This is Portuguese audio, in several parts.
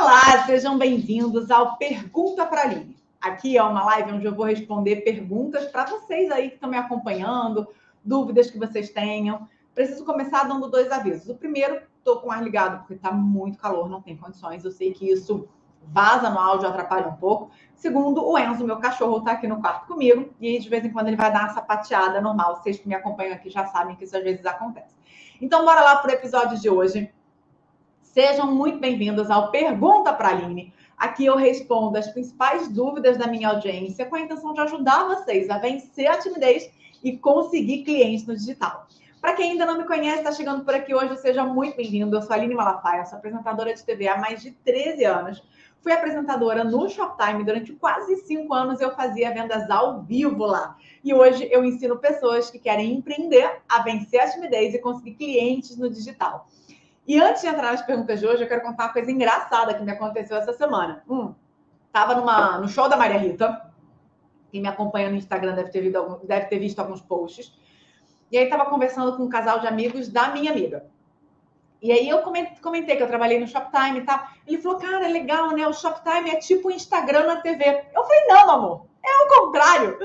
Olá, sejam bem-vindos ao Pergunta para a Aline. Aqui é uma live onde eu vou responder perguntas para vocês aí que estão me acompanhando, dúvidas que vocês tenham. Preciso começar dando 2 avisos. O primeiro, estou com o ar ligado porque está muito calor, não tem condições. Eu sei que isso vaza no áudio, atrapalha um pouco. Segundo, o Enzo, meu cachorro, está aqui no quarto comigo e de vez em quando ele vai dar uma sapateada normal. Vocês que me acompanham aqui já sabem que isso às vezes acontece. Então, bora lá para o episódio de hoje. Sejam muito bem-vindos ao Pergunta para a Aline. Aqui eu respondo as principais dúvidas da minha audiência com a intenção de ajudar vocês a vencer a timidez e conseguir clientes no digital. Para quem ainda não me conhece, está chegando por aqui hoje, seja muito bem-vindo. Eu sou a Aline Malafaia, sou apresentadora de TV há mais de 13 anos. Fui apresentadora no Shoptime durante quase 5 anos, eu fazia vendas ao vivo lá. E hoje eu ensino pessoas que querem empreender a vencer a timidez e conseguir clientes no digital. E antes de entrar nas perguntas de hoje, eu quero contar uma coisa engraçada que me aconteceu essa semana. Tava no show da Maria Rita. Quem me acompanha no Instagram deve ter visto alguns posts. E aí tava conversando com um casal de amigos da minha amiga. E aí eu comentei que eu trabalhei no Shoptime e tal. Ele falou, cara, é legal, né? O Shoptime é tipo o Instagram na TV. Eu falei, não, amor. É o contrário.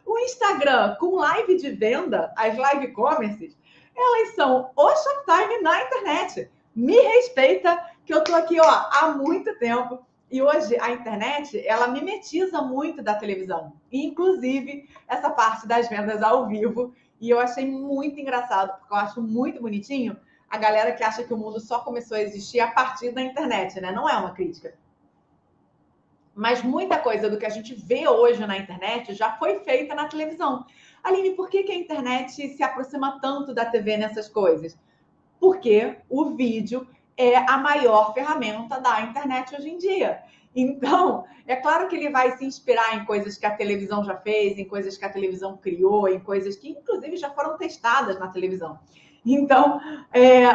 O Instagram com live de venda, as live commerces, elas são o Shoptime na internet. Me respeita que eu tô aqui, ó, há muito tempo. E hoje a internet, ela mimetiza muito da televisão. Inclusive, essa parte das vendas ao vivo. E eu achei muito engraçado, porque eu acho muito bonitinho a galera que acha que o mundo só começou a existir a partir da internet, né? Não é uma crítica. Mas muita coisa do que a gente vê hoje na internet já foi feita na televisão. Aline, por que a internet se aproxima tanto da TV nessas coisas? Porque o vídeo é a maior ferramenta da internet hoje em dia. Então, é claro que ele vai se inspirar em coisas que a televisão já fez, em coisas que a televisão criou, em coisas que, inclusive, já foram testadas na televisão. Então,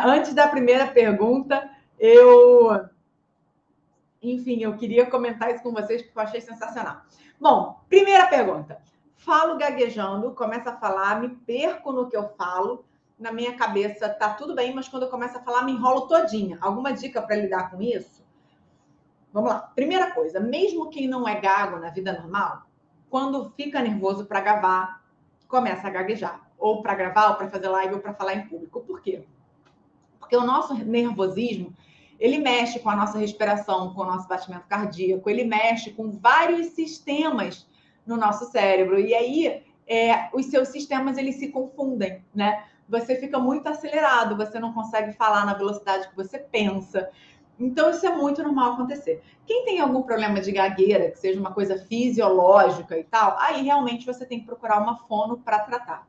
antes da primeira pergunta, eu queria comentar isso com vocês, porque eu achei sensacional. Bom, primeira pergunta. Falo gaguejando, começo a falar, me perco no que eu falo. Na minha cabeça tá tudo bem, mas quando eu começo a falar, me enrolo todinha. Alguma dica para lidar com isso? Vamos lá. Primeira coisa, mesmo quem não é gago na vida normal, quando fica nervoso para gravar, começa a gaguejar. Ou para gravar, ou para fazer live, ou para falar em público. Por quê? Porque o nosso nervosismo, ele mexe com a nossa respiração, com o nosso batimento cardíaco, ele mexe com vários sistemas no nosso cérebro. E aí, os seus sistemas, eles se confundem, né? Você fica muito acelerado, você não consegue falar na velocidade que você pensa. Então, isso é muito normal acontecer. Quem tem algum problema de gagueira, que seja uma coisa fisiológica e tal, aí realmente você tem que procurar uma fono para tratar.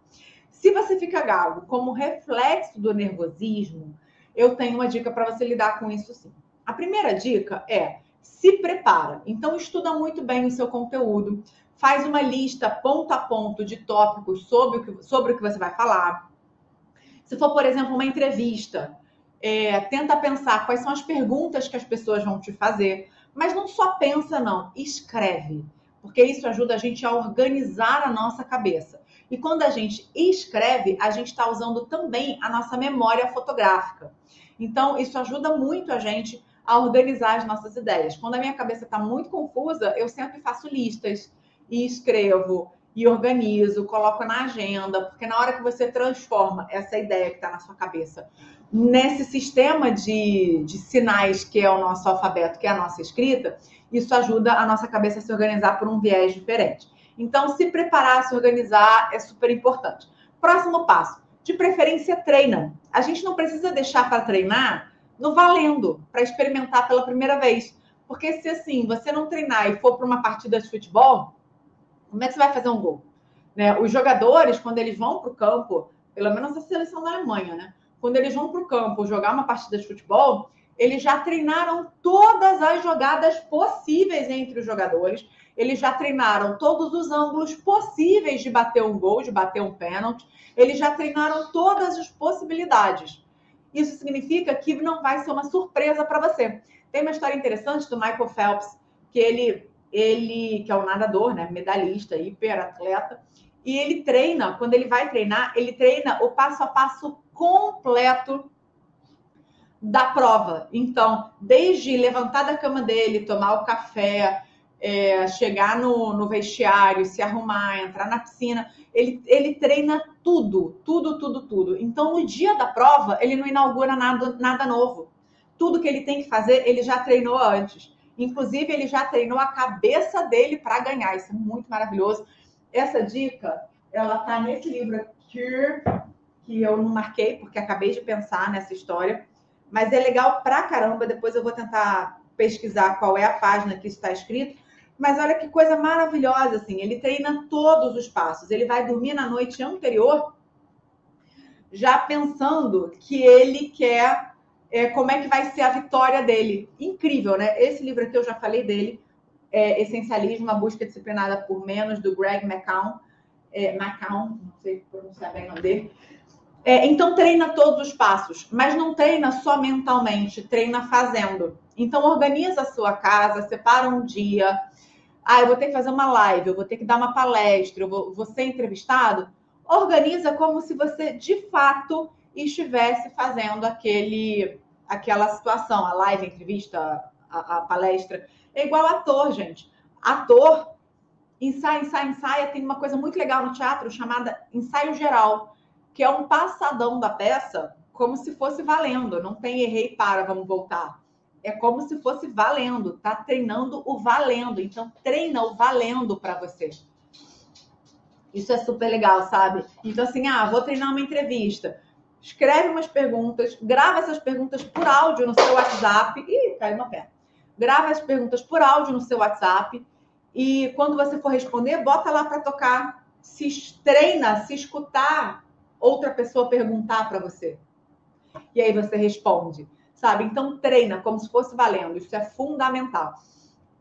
Se você fica gago como reflexo do nervosismo, eu tenho uma dica para você lidar com isso sim. A primeira dica é se prepara. Então, estuda muito bem o seu conteúdo, faz uma lista ponto a ponto de tópicos sobre o que você vai falar. Se for, por exemplo, uma entrevista, tenta pensar quais são as perguntas que as pessoas vão te fazer. Mas não só pensa, não. Escreve. Porque isso ajuda a gente a organizar a nossa cabeça. E quando a gente escreve, a gente está usando também a nossa memória fotográfica. Então, isso ajuda muito a gente a organizar as nossas ideias. Quando a minha cabeça está muito confusa, eu sempre faço listas e escrevo e organizo, coloco na agenda, porque na hora que você transforma essa ideia que está na sua cabeça nesse sistema de sinais que é o nosso alfabeto, que é a nossa escrita, isso ajuda a nossa cabeça a se organizar por um viés diferente. Então, se preparar, se organizar é super importante. Próximo passo, de preferência, treina. A gente não precisa deixar para treinar no valendo, para experimentar pela primeira vez. Porque se assim, você não treinar e for para uma partida de futebol, como é que você vai fazer um gol? Né? Os jogadores, quando eles vão para o campo, pelo menos a seleção da Alemanha, né? Quando eles vão para o campo jogar uma partida de futebol, eles já treinaram todas as jogadas possíveis entre os jogadores, eles já treinaram todos os ângulos possíveis de bater um gol, de bater um pênalti, eles já treinaram todas as possibilidades. Isso significa que não vai ser uma surpresa para você. Tem uma história interessante do Michael Phelps, que ele que é um nadador, né, medalhista, hiperatleta, e ele treina, quando ele vai treinar, ele treina o passo a passo completo da prova. Então, desde levantar da cama dele, tomar o café, chegar no vestiário, se arrumar, entrar na piscina, ele treina tudo. Então, no dia da prova, ele não inaugura nada novo. Tudo que ele tem que fazer, ele já treinou antes. Inclusive, ele já treinou a cabeça dele para ganhar. Isso é muito maravilhoso. Essa dica, ela tá nesse livro aqui, que eu não marquei, porque acabei de pensar nessa história. Mas é legal pra caramba. Depois eu vou tentar pesquisar qual é a página que está escrito. Mas olha que coisa maravilhosa, assim. Ele treina todos os passos. Ele vai dormir na noite anterior já pensando que ele quer como é que vai ser a vitória dele. Incrível, né? Esse livro aqui eu já falei dele, Essencialismo, a busca disciplinada por menos, do Greg McKeown. McKeown, não sei pronunciar bem o nome dele. Então treina todos os passos, mas não treina só mentalmente, treina fazendo. Então organiza a sua casa, separa um dia. Eu vou ter que fazer uma live, eu vou ter que dar uma palestra, eu vou ser entrevistado. Organiza como se você, de fato, estivesse fazendo aquela situação, a live, a entrevista, a palestra. É igual ator, gente. Ator, ensaia. Tem uma coisa muito legal no teatro chamada ensaio geral, que é um passadão da peça como se fosse valendo. Não tem errei, vamos voltar. É como se fosse valendo. Tá treinando o valendo. Então, treina o valendo para você. Isso é super legal, sabe? Então, assim, vou treinar uma entrevista. Escreve umas perguntas, grava essas perguntas por áudio no seu WhatsApp. Ih, caiu uma perna. Grava as perguntas por áudio no seu WhatsApp. E quando você for responder, bota lá para tocar. Treina, se escutar outra pessoa perguntar para você. E aí você responde, sabe? Então, treina como se fosse valendo. Isso é fundamental.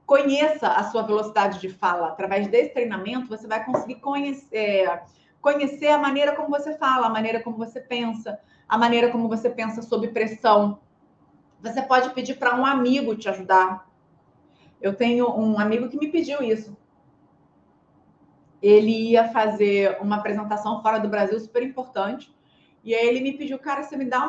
Conheça a sua velocidade de fala. Através desse treinamento, você vai conseguir conhecer a maneira como você fala, a maneira como você pensa, a maneira como você pensa sob pressão. Você pode pedir para um amigo te ajudar. Eu tenho um amigo que me pediu isso. Ele ia fazer uma apresentação fora do Brasil super importante. E aí ele me pediu, cara, você me dá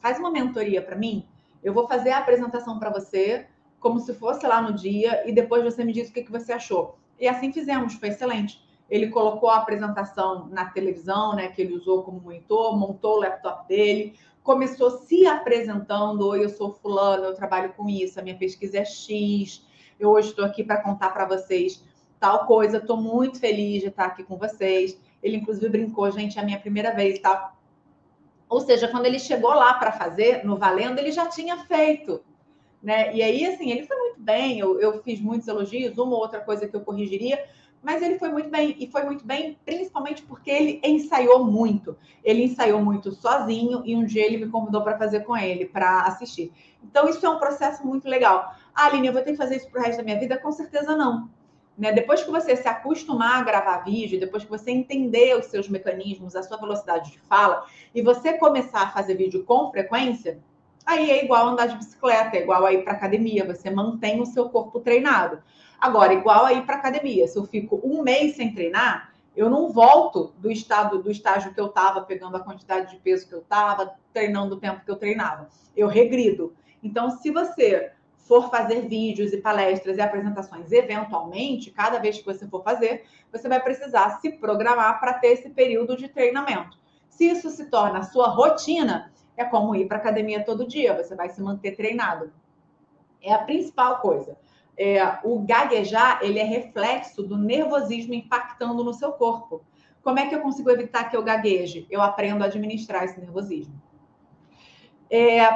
faz uma mentoria para mim? Eu vou fazer a apresentação para você, como se fosse lá no dia, e depois você me diz o que você achou. E assim fizemos, foi excelente. Ele colocou a apresentação na televisão, né, que ele usou como monitor, montou o laptop dele, começou se apresentando, oi, eu sou fulano, eu trabalho com isso, a minha pesquisa é X, eu hoje estou aqui para contar para vocês tal coisa, estou muito feliz de estar aqui com vocês. Ele, inclusive, brincou, gente, é a minha primeira vez, tá? Ou seja, quando ele chegou lá para fazer, no Valendo, ele já tinha feito, né? E aí, assim, ele foi muito bem, eu fiz muitos elogios, uma ou outra coisa que eu corrigiria, mas ele foi muito bem, e foi muito bem, principalmente porque ele ensaiou muito. Ele ensaiou muito sozinho, e um dia ele me convidou para fazer com ele, para assistir. Então, isso é um processo muito legal. Aline, eu vou ter que fazer isso pro resto da minha vida? Com certeza não. Né? Depois que você se acostumar a gravar vídeo, depois que você entender os seus mecanismos, a sua velocidade de fala, e você começar a fazer vídeo com frequência, aí é igual andar de bicicleta, é igual a ir para academia, você mantém o seu corpo treinado. Agora, igual a ir para academia, se eu fico um mês sem treinar, eu não volto do estágio que eu estava, pegando a quantidade de peso que eu estava, treinando o tempo que eu treinava. Eu regrido. Então, se você for fazer vídeos e palestras e apresentações eventualmente, cada vez que você for fazer, você vai precisar se programar para ter esse período de treinamento. Se isso se torna a sua rotina, é como ir para a academia todo dia, você vai se manter treinado. É a principal coisa. O gaguejar, ele é reflexo do nervosismo impactando no seu corpo. Como é que eu consigo evitar que eu gagueje? Eu aprendo a administrar esse nervosismo.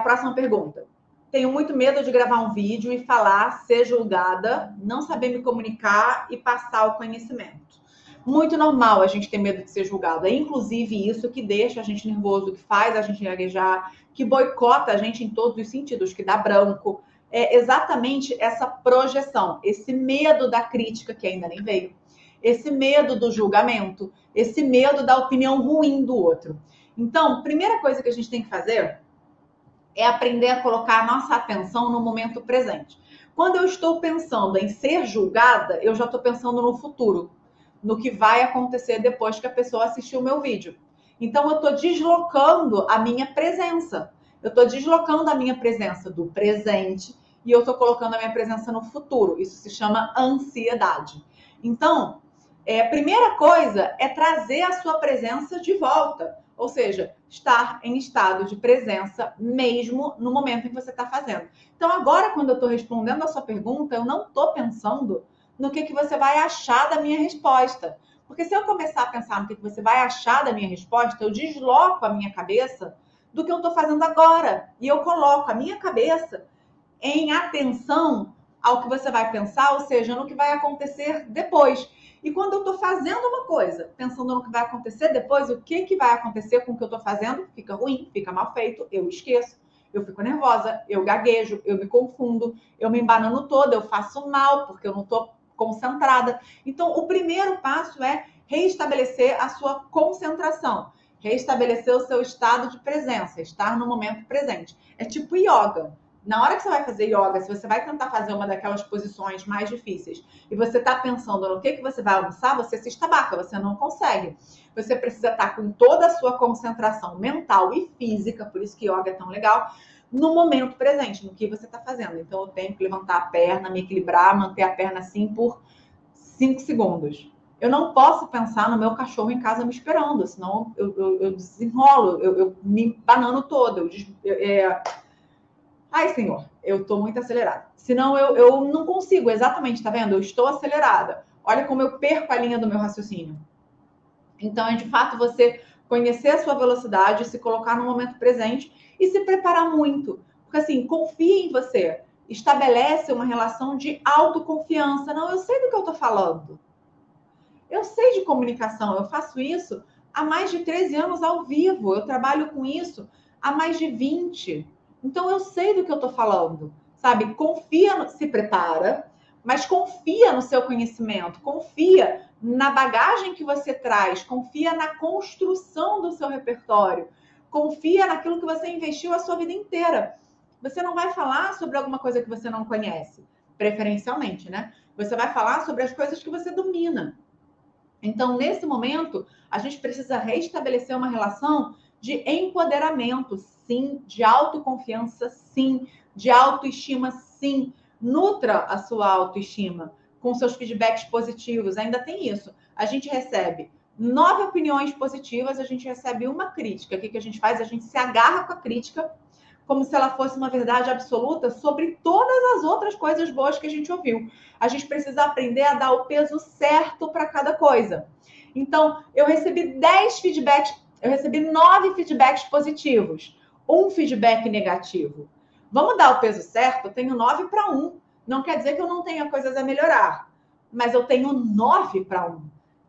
Próxima pergunta. Tenho muito medo de gravar um vídeo e falar, ser julgada, não saber me comunicar e passar o conhecimento. Muito normal a gente ter medo de ser julgado. É inclusive isso que deixa a gente nervoso, que faz a gente gaguejar, que boicota a gente em todos os sentidos, que dá branco. É exatamente essa projeção, esse medo da crítica que ainda nem veio, esse medo do julgamento, esse medo da opinião ruim do outro. Então, primeira coisa que a gente tem que fazer é aprender a colocar a nossa atenção no momento presente. Quando eu estou pensando em ser julgada, eu já estou pensando no futuro, no que vai acontecer depois que a pessoa assistiu o meu vídeo. Então, eu estou deslocando a minha presença. Eu estou deslocando a minha presença do presente e eu estou colocando a minha presença no futuro. Isso se chama ansiedade. Então, a primeira coisa é trazer a sua presença de volta. Ou seja, estar em estado de presença mesmo no momento em que você está fazendo. Então, agora, quando eu estou respondendo a sua pergunta, eu não estou pensando no que você vai achar da minha resposta. Porque se eu começar a pensar no que você vai achar da minha resposta, eu desloco a minha cabeça do que eu estou fazendo agora. E eu coloco a minha cabeça em atenção ao que você vai pensar, ou seja, no que vai acontecer depois. E quando eu estou fazendo uma coisa, pensando no que vai acontecer depois, o que vai acontecer com o que eu estou fazendo? Fica ruim, fica mal feito, eu esqueço, eu fico nervosa, eu gaguejo, eu me confundo, eu me embanano toda, eu faço mal, porque eu não estou concentrada. Então, o primeiro passo é reestabelecer a sua concentração, reestabelecer o seu estado de presença, estar no momento presente. É tipo yoga. Na hora que você vai fazer yoga, se você vai tentar fazer uma daquelas posições mais difíceis e você está pensando no que você vai almoçar, você se estabaca, você não consegue. Você precisa estar com toda a sua concentração mental e física, por isso que yoga é tão legal, no momento presente, no que você está fazendo. Então, eu tenho que levantar a perna, me equilibrar, manter a perna assim por 5 segundos. Eu não posso pensar no meu cachorro em casa me esperando, senão eu desenrolo, eu me banano todo, Ai, senhor, eu tô muito acelerada. Senão eu não consigo, exatamente, tá vendo? Eu estou acelerada. Olha como eu perco a linha do meu raciocínio. Então, é de fato você conhecer a sua velocidade, se colocar no momento presente e se preparar muito. Porque assim, confie em você. Estabelece uma relação de autoconfiança. Não, eu sei do que eu tô falando. Eu sei de comunicação, eu faço isso há mais de 13 anos ao vivo. Eu trabalho com isso há mais de 20. Então eu sei do que eu estou falando, sabe? Confia, se prepara, mas confia no seu conhecimento, confia na bagagem que você traz, confia na construção do seu repertório, confia naquilo que você investiu a sua vida inteira. Você não vai falar sobre alguma coisa que você não conhece, preferencialmente, né? Você vai falar sobre as coisas que você domina. Então, nesse momento, a gente precisa restabelecer uma relação de empoderamento, sim, de autoconfiança, sim, de autoestima, sim. Nutra a sua autoestima com seus feedbacks positivos. Ainda tem isso. A gente recebe 9 opiniões positivas, a gente recebe uma crítica. O que a gente faz? A gente se agarra com a crítica como se ela fosse uma verdade absoluta sobre todas as outras coisas boas que a gente ouviu. A gente precisa aprender a dar o peso certo para cada coisa. Então, eu recebi 10 feedbacks, eu recebi 9 feedbacks positivos, um feedback negativo. Vamos dar o peso certo? Eu tenho 9 para 1. Não quer dizer que eu não tenha coisas a melhorar, mas eu tenho 9 para 1.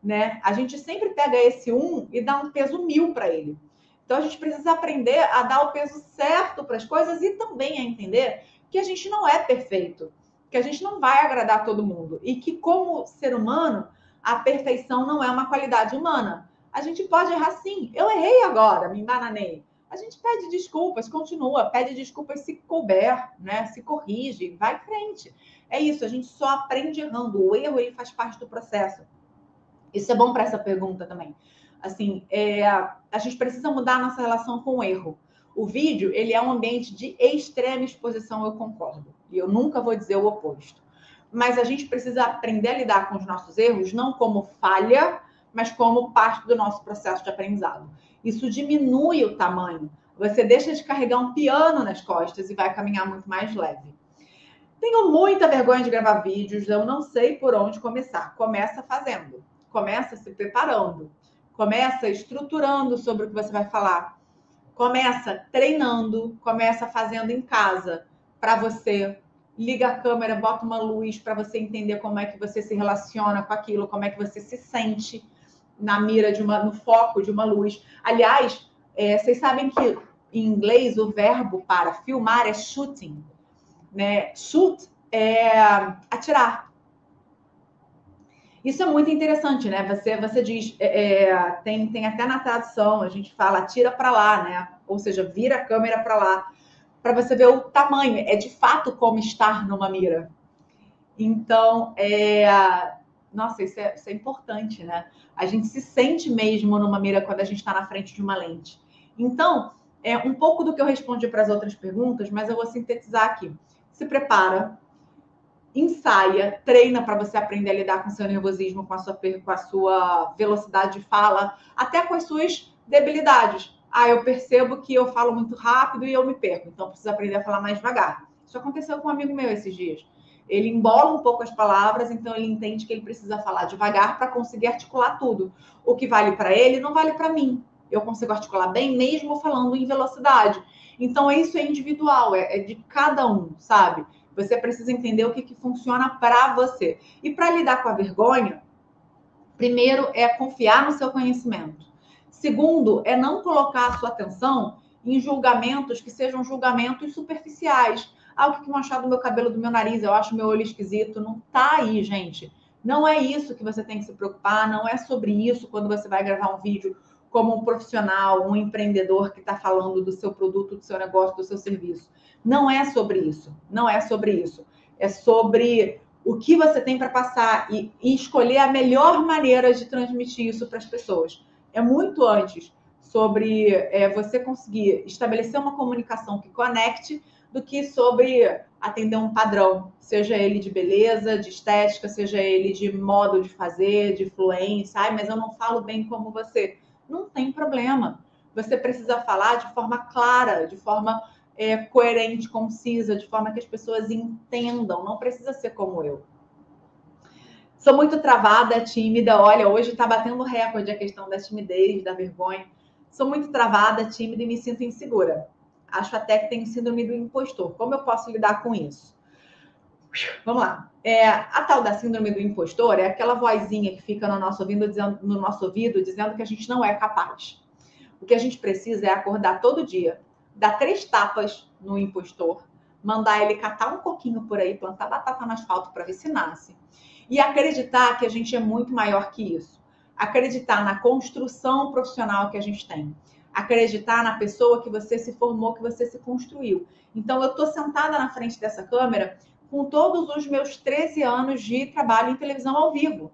Né? A gente sempre pega esse 1 e dá um peso 1000 para ele. Então, a gente precisa aprender a dar o peso certo para as coisas e também a entender que a gente não é perfeito, que a gente não vai agradar todo mundo e que, como ser humano, a perfeição não é uma qualidade humana. A gente pode errar sim. Eu errei agora, me embananei. A gente pede desculpas, continua, pede desculpas se couber, né? Se corrige, vai em frente. É isso, a gente só aprende errando. O erro, ele faz parte do processo. Isso é bom para essa pergunta também. Assim, a gente precisa mudar a nossa relação com o erro. O vídeo, ele é um ambiente de extrema exposição, eu concordo. E eu nunca vou dizer o oposto. Mas a gente precisa aprender a lidar com os nossos erros, não como falha, mas como parte do nosso processo de aprendizado. Isso diminui o tamanho. Você deixa de carregar um piano nas costas e vai caminhar muito mais leve. Tenho muita vergonha de gravar vídeos, eu não sei por onde começar. Começa fazendo. Começa se preparando, começa estruturando sobre o que você vai falar, começa treinando, começa fazendo em casa para você. Liga a câmera, bota uma luz para você entender como é que você se relaciona com aquilo, como é que você se sente na mira no foco de uma luz. Aliás, vocês sabem que em inglês o verbo para filmar é shooting, né? Shoot é atirar. Isso é muito interessante, né? Você diz, tem até na tradução, a gente fala atira para lá, né? Ou seja, vira a câmera para lá, para você ver o tamanho. É de fato como estar numa mira. Então, nossa, isso é importante, né? A gente se sente mesmo numa mira quando a gente está na frente de uma lente. Então, É um pouco do que eu respondi para as outras perguntas, mas eu vou sintetizar aqui. Se prepara, ensaia, treina para você aprender a lidar com o seu nervosismo, com a sua velocidade de fala, até com as suas debilidades. Eu percebo que eu falo muito rápido e eu me perco, então eu preciso aprender a falar mais devagar. Isso aconteceu com um amigo meu esses dias. Ele embola um pouco as palavras, então ele entende que ele precisa falar devagar para conseguir articular tudo. O que vale para ele não vale para mim. Eu consigo articular bem mesmo falando em velocidade. Então isso é individual, é de cada um, sabe? Você precisa entender o que funciona para você. E para lidar com a vergonha, primeiro é confiar no seu conhecimento. Segundo, é não colocar a sua atenção em julgamentos que sejam julgamentos superficiais. O que vão achar do meu cabelo, do meu nariz? Eu acho meu olho esquisito. Não tá aí, gente. Não é isso que você tem que se preocupar. Não é sobre isso quando você vai gravar um vídeo como um profissional, um empreendedor que está falando do seu produto, do seu negócio, do seu serviço. Não é sobre isso. Não é sobre isso. É sobre o que você tem para passar e escolher a melhor maneira de transmitir isso para as pessoas. É muito antes sobre você conseguir estabelecer uma comunicação que conecte do que sobre atender um padrão, seja ele de beleza, de estética, seja ele de modo de fazer, de fluência. Mas eu não falo bem como você. Não tem problema. Você precisa falar de forma clara, de forma coerente, concisa, de forma que as pessoas entendam. Não precisa ser como eu. Sou muito travada, tímida. Olha, hoje está batendo recorde a questão da timidez, da vergonha. Sou muito travada, tímida e me sinto insegura. Acho até que tenho síndrome do impostor. Como eu posso lidar com isso? Vamos lá. A tal da síndrome do impostor é aquela vozinha que fica no nosso ouvido dizendo que a gente não é capaz. O que a gente precisa é acordar todo dia, dar 3 tapas no impostor, mandar ele catar um coquinho por aí, plantar batata no asfalto para ver se nasce. E acreditar que a gente é muito maior que isso. Acreditar na construção profissional que a gente tem. Acreditar na pessoa que você se formou, que você se construiu. Então, eu estou sentada na frente dessa câmera com todos os meus 13 anos de trabalho em televisão ao vivo.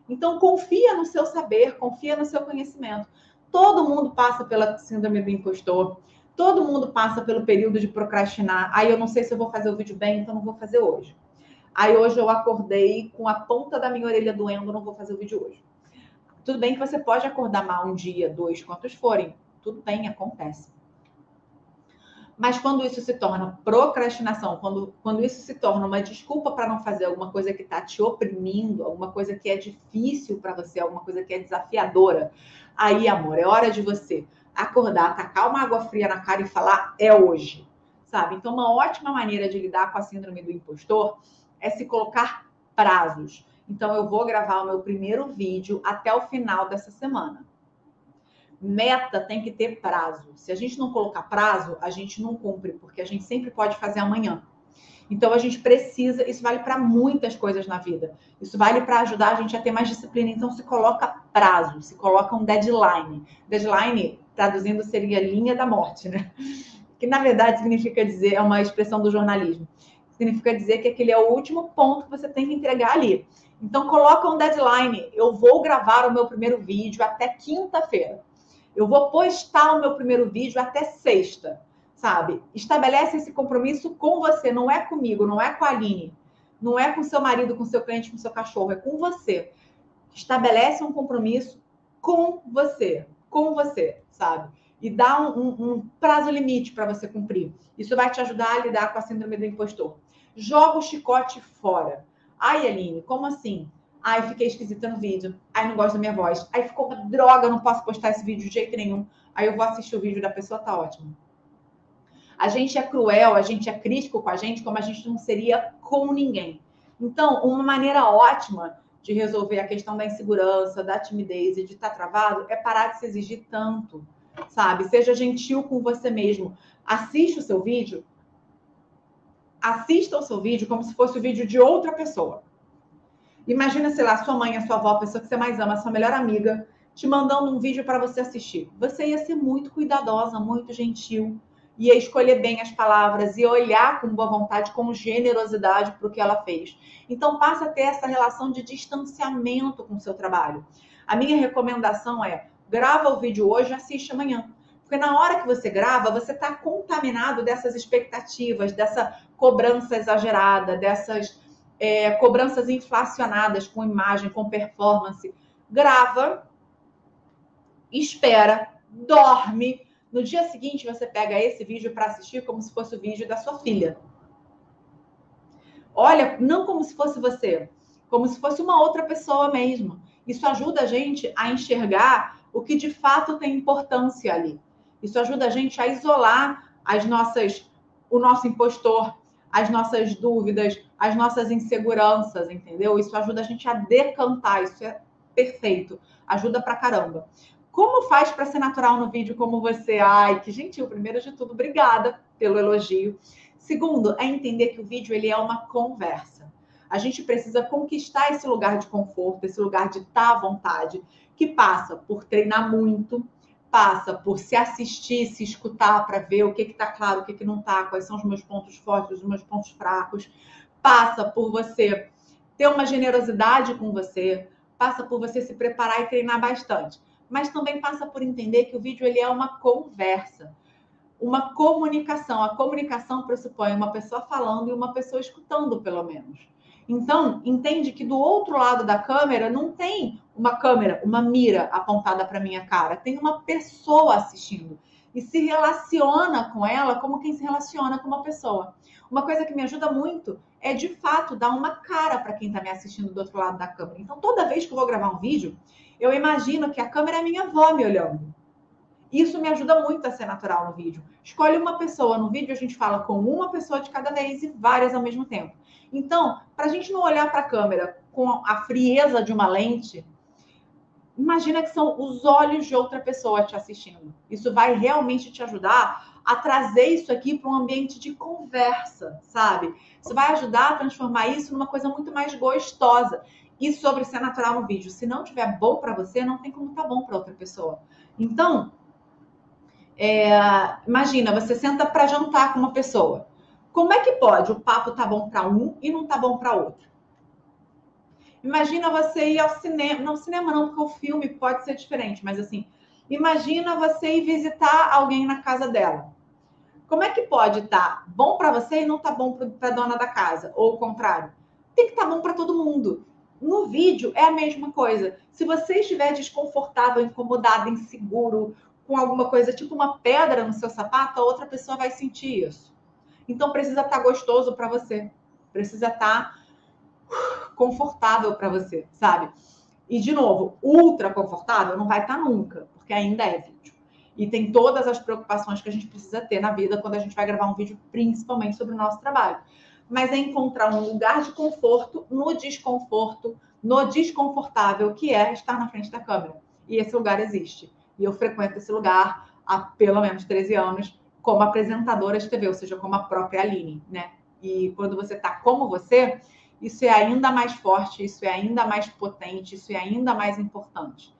Então, confia no seu saber, confia no seu conhecimento. Todo mundo passa pela síndrome do impostor. Todo mundo passa pelo período de procrastinar. Eu não sei se eu vou fazer o vídeo bem, então não vou fazer hoje. Hoje eu acordei com a ponta da minha orelha doendo, não vou fazer o vídeo hoje. Tudo bem que você pode acordar mal um dia, 2, quantos forem. Tudo bem, acontece. Mas quando isso se torna procrastinação, quando isso se torna uma desculpa para não fazer alguma coisa que está te oprimindo, alguma coisa que é difícil para você, alguma coisa que é desafiadora, aí, amor, é hora de você acordar, tacar uma água fria na cara e falar, é hoje, sabe? Então, uma ótima maneira de lidar com a síndrome do impostor é se colocar prazos. Então, eu vou gravar o meu primeiro vídeo até o final dessa semana. Meta tem que ter prazo. Se a gente não colocar prazo, a gente não cumpre, porque a gente sempre pode fazer amanhã. Então, a gente precisa, isso vale para muitas coisas na vida. Isso vale para ajudar a gente a ter mais disciplina. Então, se coloca prazo, se coloca um deadline. Deadline, traduzindo, seria linha da morte, né? Que, na verdade, significa dizer, é uma expressão do jornalismo. Significa dizer que aquele é o último ponto que você tem que entregar ali. Então, coloca um deadline. Eu vou gravar o meu primeiro vídeo até quinta-feira. Eu vou postar o meu primeiro vídeo até sexta, sabe? Estabelece esse compromisso com você, não é comigo, não é com a Aline, não é com seu marido, com seu cliente, com seu cachorro, é com você. Estabelece um compromisso com você, sabe? E dá um prazo limite para você cumprir. Isso vai te ajudar a lidar com a síndrome do impostor. Joga o chicote fora. Aline, como assim? Fiquei esquisita no vídeo. Não gosto da minha voz. Ficou uma droga, não posso postar esse vídeo de jeito nenhum. Eu vou assistir o vídeo da pessoa, tá ótimo. A gente é cruel, a gente é crítico com a gente, como a gente não seria com ninguém. Então, uma maneira ótima de resolver a questão da insegurança, da timidez e de estar travado é parar de se exigir tanto, sabe? Seja gentil com você mesmo. Assista o seu vídeo como se fosse o vídeo de outra pessoa. Imagina, sei lá, sua mãe, a sua avó, a pessoa que você mais ama, a sua melhor amiga, te mandando um vídeo para você assistir. Você ia ser muito cuidadosa, muito gentil, ia escolher bem as palavras, ia olhar com boa vontade, com generosidade para o que ela fez. Então, passa a ter essa relação de distanciamento com o seu trabalho. A minha recomendação é, grava o vídeo hoje, assiste amanhã. Porque na hora que você grava, você está contaminado dessas expectativas, dessa cobrança exagerada, dessas cobranças inflacionadas com imagem, com performance. Grava, espera, dorme. No dia seguinte, você pega esse vídeo para assistir como se fosse o vídeo da sua filha. Olha, não como se fosse você, como se fosse uma outra pessoa mesmo. Isso ajuda a gente a enxergar o que de fato tem importância ali. Isso ajuda a gente a isolar o nosso impostor, as nossas dúvidas, as nossas inseguranças, entendeu? Isso ajuda a gente a decantar, isso é perfeito, ajuda pra caramba. Como faz para ser natural no vídeo como você? Ai, que gentil. Primeiro de tudo, obrigada pelo elogio. Segundo, é entender que o vídeo ele é uma conversa. A gente precisa conquistar esse lugar de conforto, esse lugar de estar à vontade, que passa por treinar muito, passa por se assistir, se escutar para ver o que está claro, o que não está, quais são os meus pontos fortes, os meus pontos fracos. Passa por você ter uma generosidade com você, passa por você se preparar e treinar bastante. Mas também passa por entender que o vídeo ele é uma conversa, uma comunicação. A comunicação pressupõe uma pessoa falando e uma pessoa escutando, pelo menos. Então, entende que do outro lado da câmera não tem uma câmera, uma mira apontada para minha cara, tem uma pessoa assistindo e se relaciona com ela como quem se relaciona com uma pessoa. Uma coisa que me ajuda muito é, de fato, dar uma cara para quem está me assistindo do outro lado da câmera. Então, toda vez que eu vou gravar um vídeo, eu imagino que a câmera é minha avó me olhando. Isso me ajuda muito a ser natural no vídeo. Escolhe uma pessoa. No vídeo a gente fala com uma pessoa de cada vez e várias ao mesmo tempo. Então, para a gente não olhar para a câmera com a frieza de uma lente, imagina que são os olhos de outra pessoa te assistindo. Isso vai realmente te ajudar a trazer isso aqui para um ambiente de conversa, sabe? Isso vai ajudar a transformar isso numa coisa muito mais gostosa. E sobre ser natural no vídeo, se não tiver bom para você, não tem como estar bom para outra pessoa. Então, imagina, você senta para jantar com uma pessoa. Como é que pode o papo tá bom para um e não tá bom para outro? Imagina você ir ao cinema, não cinema não, porque o filme pode ser diferente, mas assim, imagina você ir visitar alguém na casa dela. Como é que pode estar bom para você e não tá bom para a dona da casa? Ou o contrário? Tem que estar bom para todo mundo. No vídeo é a mesma coisa. Se você estiver desconfortável, incomodado, inseguro, com alguma coisa tipo uma pedra no seu sapato, a outra pessoa vai sentir isso. Então precisa estar gostoso para você. Precisa estar confortável para você, sabe? E, de novo, ultra confortável não vai estar nunca, porque ainda é vídeo. E tem todas as preocupações que a gente precisa ter na vida quando a gente vai gravar um vídeo, principalmente sobre o nosso trabalho. Mas é encontrar um lugar de conforto no desconforto, no desconfortável, que é estar na frente da câmera. E esse lugar existe. E eu frequento esse lugar há pelo menos 13 anos como apresentadora de TV, ou seja, como a própria Aline, né? E quando você está como você, isso é ainda mais forte, isso é ainda mais potente, isso é ainda mais importante.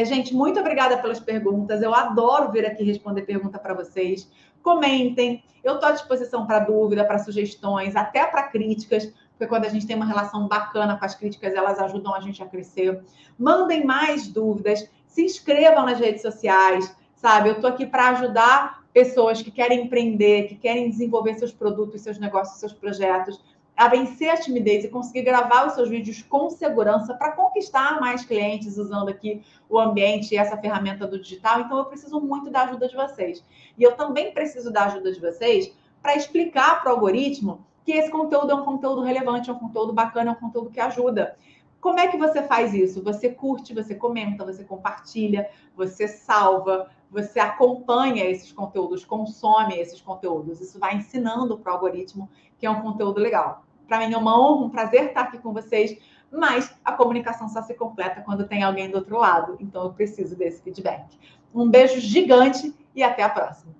Gente, muito obrigada pelas perguntas. Eu adoro vir aqui responder pergunta para vocês. Comentem. Eu estou à disposição para dúvida, para sugestões, até para críticas, porque quando a gente tem uma relação bacana com as críticas, elas ajudam a gente a crescer. Mandem mais dúvidas. Se inscrevam nas redes sociais, sabe? Eu estou aqui para ajudar pessoas que querem empreender, que querem desenvolver seus produtos, seus negócios, seus projetos, a vencer a timidez e conseguir gravar os seus vídeos com segurança para conquistar mais clientes usando aqui o ambiente e essa ferramenta do digital. Então, eu preciso muito da ajuda de vocês. E eu também preciso da ajuda de vocês para explicar para o algoritmo que esse conteúdo é um conteúdo relevante, é um conteúdo bacana, é um conteúdo que ajuda. Como é que você faz isso? Você curte, você comenta, você compartilha, você salva, você acompanha esses conteúdos, consome esses conteúdos. Isso vai ensinando para o algoritmo que é um conteúdo legal. Para mim é uma honra, um prazer estar aqui com vocês, mas a comunicação só se completa quando tem alguém do outro lado. Então eu preciso desse feedback. Um beijo gigante e até a próxima.